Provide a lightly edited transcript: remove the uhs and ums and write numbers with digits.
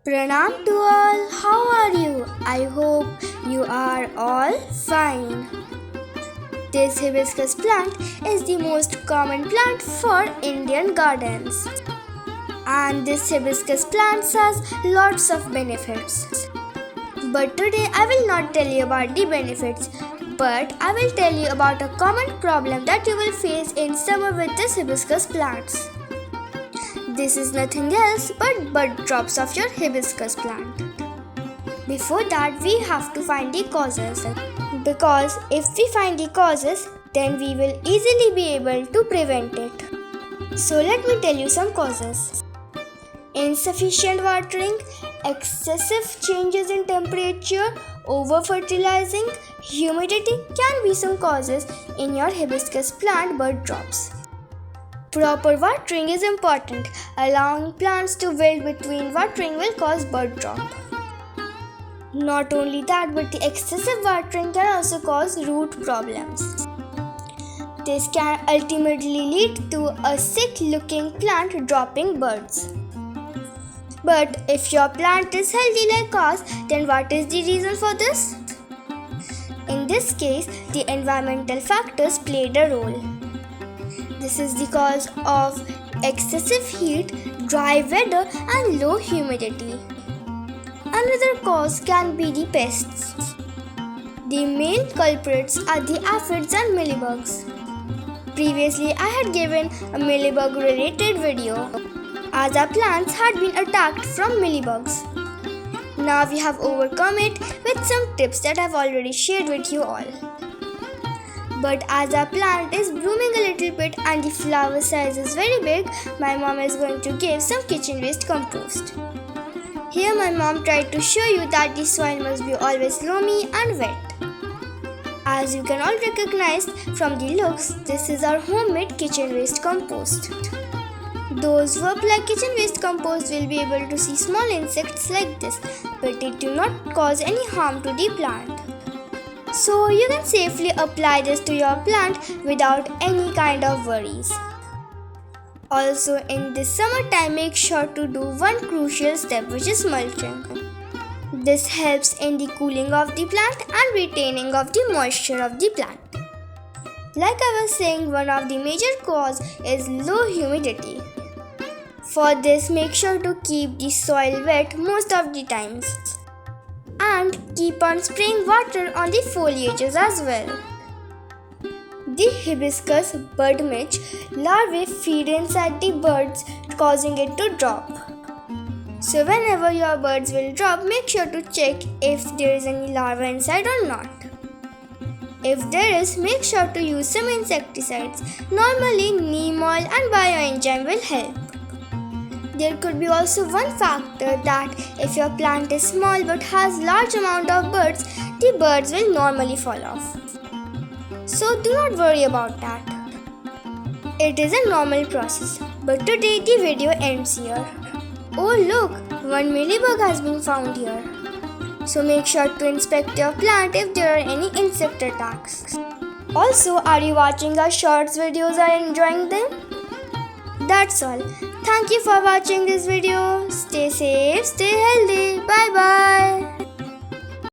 Pranam to all, how are you? I hope you are all fine. This hibiscus plant is the most common plant for Indian gardens. And this hibiscus plant has lots of benefits. But today I will not tell you about the benefits, but I will tell you about a common problem that you will face in summer with this hibiscus plants. This is nothing else but bud drops of your hibiscus plant. Before that, we have to find the causes, because if we find the causes, then we will easily be able to prevent it. So let me tell you some causes. Insufficient watering, excessive changes in temperature, over-fertilizing, humidity can be some causes in your hibiscus plant bud drops. Proper watering is important. Allowing plants to wilt between watering will cause bud drop. Not only that, but the excessive watering can also cause root problems. This can ultimately lead to a sick-looking plant dropping buds. But if your plant is healthy like ours, then what is the reason for this? In this case, the environmental factors played a role. This is the cause of excessive heat, dry weather and low humidity. Another cause can be the pests. The main culprits are the aphids and mealybugs. Previously, I had given a mealybug related video, as our plants had been attacked from mealybugs. Now we have overcome it with some tips that I have already shared with you all. But as our plant is blooming a little bit and the flower size is very big, my mom is going to give some kitchen waste compost. Here my mom tried to show you that the soil must be always loamy and wet. As you can all recognize from the looks, this is our homemade kitchen waste compost. Those who apply kitchen waste compost will be able to see small insects like this, but it do not cause any harm to the plant. So you can safely apply this to your plant without any kind of worries. Also, in this summertime, make sure to do one crucial step, which is mulching. This helps in the cooling of the plant and retaining of the moisture of the plant. Like I was saying, one of the major cause is low humidity. For this, make sure to keep the soil wet most of the times. And keep on spraying water on the foliages as well. The hibiscus bud mitch larvae feed inside the buds, causing it to drop. So whenever your buds will drop, make sure to check if there is any larva inside or not. If there is, make sure to use some insecticides. Normally, neem oil and bioenzyme will help. There could be also one factor that if your plant is small but has large amount of buds, the buds will normally fall off. So do not worry about that. It is a normal process. But today the video ends here. Oh look, one mealybug has been found here. So make sure to inspect your plant if there are any insect attacks. Also, are you watching our shorts videos and enjoying them? That's all. Thank you for watching this video. Stay safe, stay healthy. Bye bye.